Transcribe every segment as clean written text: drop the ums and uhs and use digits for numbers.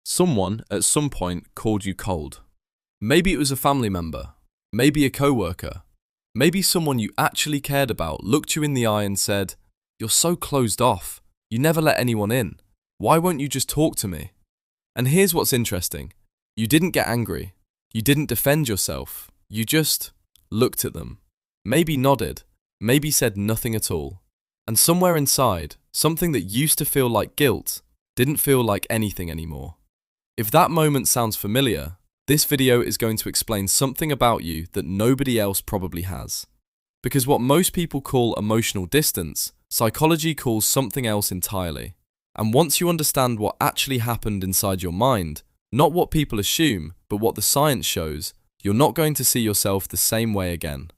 Someone, at some point, called you cold. Maybe it was a family member, maybe a coworker, maybe someone you actually cared about looked you in the eye and said, "You're so closed off. You never let anyone in. Why won't you just talk to me?" And here's what's interesting. You didn't get angry. You didn't defend yourself. You just looked at them. Maybe nodded. Maybe said nothing at all. And somewhere inside, something that used to feel like guilt didn't feel like anything anymore. If that moment sounds familiar, this video is going to explain something about you that nobody else probably has. Because what most people call emotional distance, psychology calls something else entirely. And once you understand what actually happened inside your mind, not what people assume, but what the science shows, you're not going to see yourself the same way again.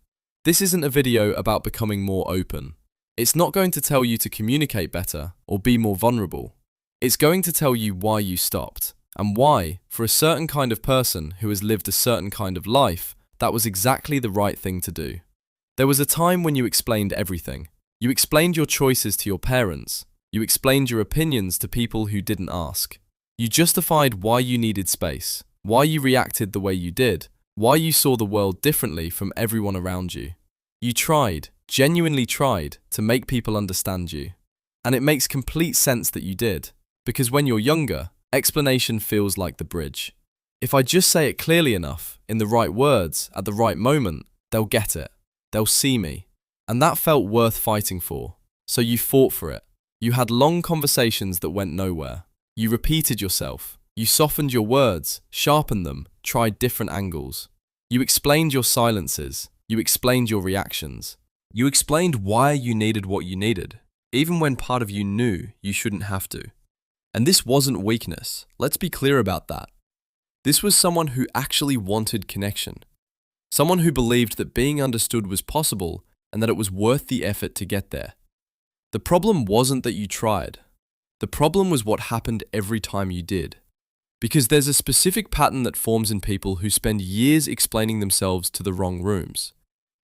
This isn't a video about becoming more open. It's not going to tell you to communicate better or be more vulnerable. It's going to tell you why you stopped, and why, for a certain kind of person who has lived a certain kind of life, that was exactly the right thing to do. There was a time when you explained everything. You explained your choices to your parents. You explained your opinions to people who didn't ask. You justified why you needed space, why you reacted the way you did, why you saw the world differently from everyone around you. You tried, genuinely tried, to make people understand you. And it makes complete sense that you did, because when you're younger, explanation feels like the bridge. If I just say it clearly enough, in the right words, at the right moment, they'll get it. They'll see me. And that felt worth fighting for. So you fought for it. You had long conversations that went nowhere. You repeated yourself. You softened your words, sharpened them, tried different angles. You explained your silences. You explained your reactions. You explained why you needed what you needed, even when part of you knew you shouldn't have to. And this wasn't weakness. Let's be clear about that. This was someone who actually wanted connection. Someone who believed that being understood was possible and that it was worth the effort to get there. The problem wasn't that you tried. The problem was what happened every time you did. Because there's a specific pattern that forms in people who spend years explaining themselves to the wrong rooms.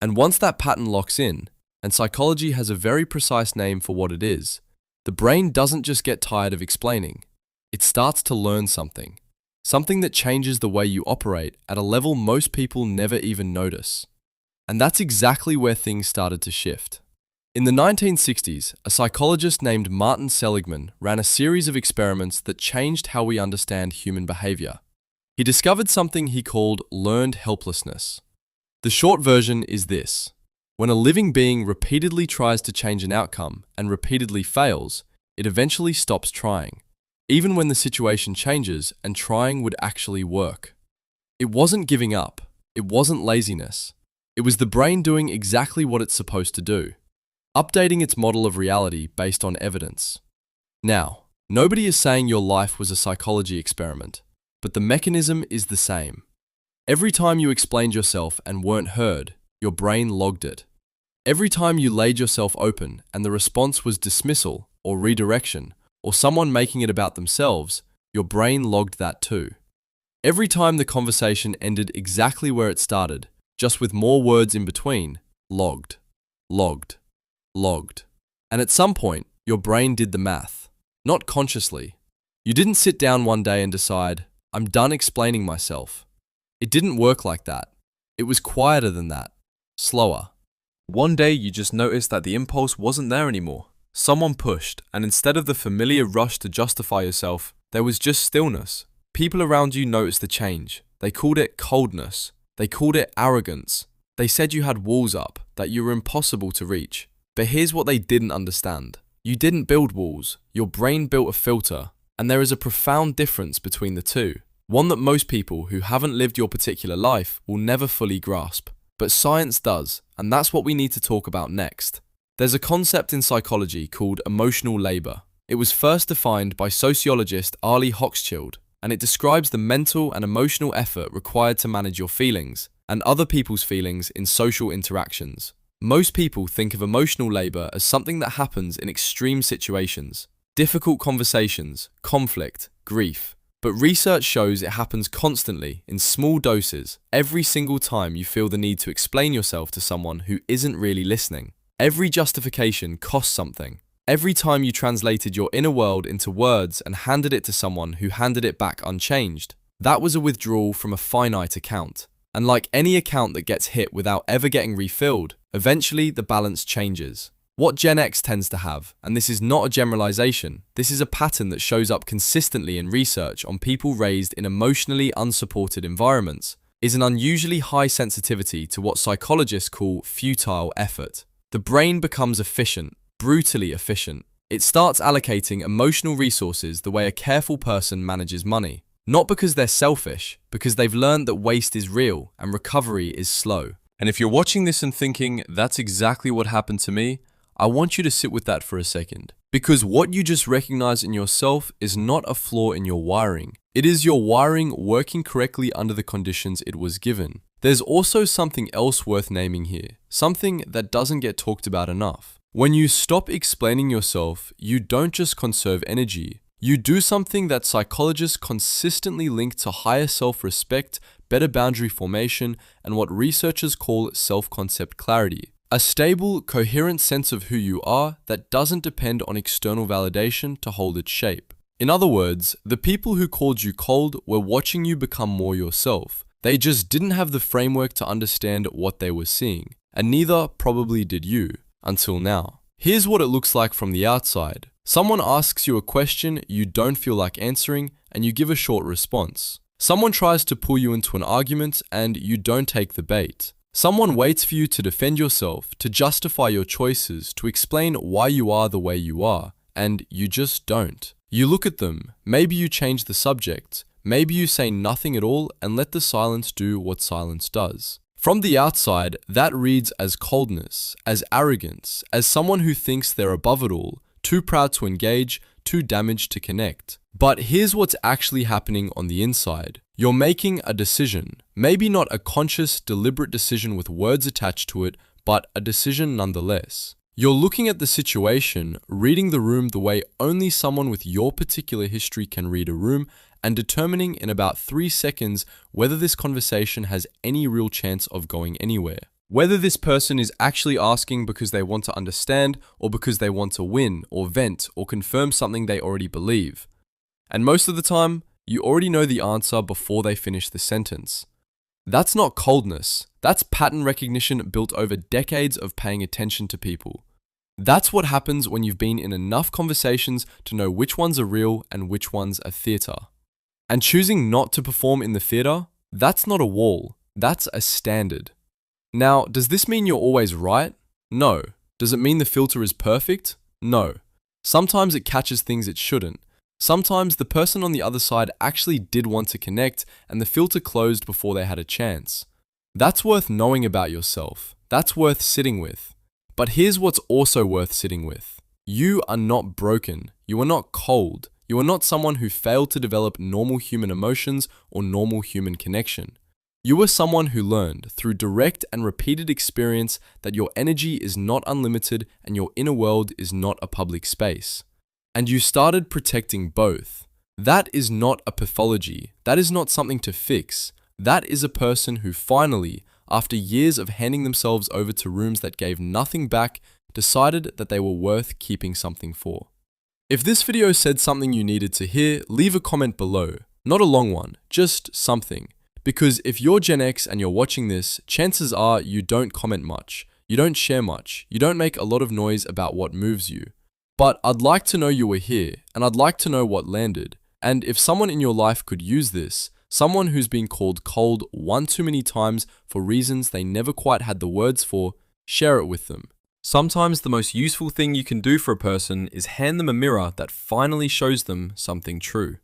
And once that pattern locks in, and psychology has a very precise name for what it is, the brain doesn't just get tired of explaining. It starts to learn something. Something that changes the way you operate at a level most people never even notice. And that's exactly where things started to shift. In the 1960s, a psychologist named Martin Seligman ran a series of experiments that changed how we understand human behavior. He discovered something he called learned helplessness. The short version is this. When a living being repeatedly tries to change an outcome and repeatedly fails, it eventually stops trying, even when the situation changes and trying would actually work. It wasn't giving up. It wasn't laziness. It was the brain doing exactly what it's supposed to do, updating its model of reality based on evidence. Now, nobody is saying your life was a psychology experiment, but the mechanism is the same. Every time you explained yourself and weren't heard, your brain logged it. Every time you laid yourself open and the response was dismissal or redirection or someone making it about themselves, your brain logged that too. Every time the conversation ended exactly where it started, just with more words in between, logged, logged, logged. And at some point, your brain did the math, not consciously. You didn't sit down one day and decide, "I'm done explaining myself." It didn't work like that. It was quieter than that, slower. One day you just noticed that the impulse wasn't there anymore. Someone pushed, and instead of the familiar rush to justify yourself, there was just stillness. People around you noticed the change. They called it coldness. They called it arrogance. They said you had walls up, that you were impossible to reach. But here's what they didn't understand. You didn't build walls. Your brain built a filter. And there is a profound difference between the two. One that most people who haven't lived your particular life will never fully grasp. But science does, and that's what we need to talk about next. There's a concept in psychology called emotional labor. It was first defined by sociologist Arlie Hochschild, and it describes the mental and emotional effort required to manage your feelings and other people's feelings in social interactions. Most people think of emotional labor as something that happens in extreme situations, difficult conversations, conflict, grief. But research shows it happens constantly, in small doses, every single time you feel the need to explain yourself to someone who isn't really listening. Every justification costs something. Every time you translated your inner world into words and handed it to someone who handed it back unchanged, that was a withdrawal from a finite account. And like any account that gets hit without ever getting refilled, eventually the balance changes. What Gen X tends to have, and this is not a generalization, this is a pattern that shows up consistently in research on people raised in emotionally unsupported environments, is an unusually high sensitivity to what psychologists call futile effort. The brain becomes efficient, brutally efficient. It starts allocating emotional resources the way a careful person manages money. Not because they're selfish, because they've learned that waste is real and recovery is slow. And if you're watching this and thinking, that's exactly what happened to me, I want you to sit with that for a second. Because what you just recognize in yourself is not a flaw in your wiring. It is your wiring working correctly under the conditions it was given. There's also something else worth naming here, something that doesn't get talked about enough. When you stop explaining yourself, you don't just conserve energy. You do something that psychologists consistently link to higher self-respect, better boundary formation, and what researchers call self-concept clarity. A stable, coherent sense of who you are that doesn't depend on external validation to hold its shape. In other words, the people who called you cold were watching you become more yourself. They just didn't have the framework to understand what they were seeing, and neither probably did you, until now. Here's what it looks like from the outside. Someone asks you a question you don't feel like answering, and you give a short response. Someone tries to pull you into an argument, and you don't take the bait. Someone waits for you to defend yourself, to justify your choices, to explain why you are the way you are, and you just don't. You look at them, maybe you change the subject, maybe you say nothing at all and let the silence do what silence does. From the outside, that reads as coldness, as arrogance, as someone who thinks they're above it all, too proud to engage, too damaged to connect. But here's what's actually happening on the inside. You're making a decision, maybe not a conscious, deliberate decision with words attached to it, but a decision nonetheless. You're looking at the situation, reading the room the way only someone with your particular history can read a room, and determining in about 3 seconds whether this conversation has any real chance of going anywhere. Whether this person is actually asking because they want to understand, or because they want to win, or vent, or confirm something they already believe. And most of the time, you already know the answer before they finish the sentence. That's not coldness. That's pattern recognition built over decades of paying attention to people. That's what happens when you've been in enough conversations to know which ones are real and which ones are theater. And choosing not to perform in the theater, that's not a wall. That's a standard. Now, does this mean you're always right? No. Does it mean the filter is perfect? No. Sometimes it catches things it shouldn't. Sometimes the person on the other side actually did want to connect and the filter closed before they had a chance. That's worth knowing about yourself. That's worth sitting with. But here's what's also worth sitting with. You are not broken. You are not cold. You are not someone who failed to develop normal human emotions or normal human connection. You are someone who learned through direct and repeated experience that your energy is not unlimited and your inner world is not a public space. And you started protecting both. That is not a pathology. That is not something to fix. That is a person who finally, after years of handing themselves over to rooms that gave nothing back, decided that they were worth keeping something for. If this video said something you needed to hear, leave a comment below. Not a long one, just something. Because if you're Gen X and you're watching this, chances are you don't comment much, you don't share much, you don't make a lot of noise about what moves you. But I'd like to know you were here, and I'd like to know what landed. And if someone in your life could use this, someone who's been called cold one too many times for reasons they never quite had the words for, share it with them. Sometimes the most useful thing you can do for a person is hand them a mirror that finally shows them something true.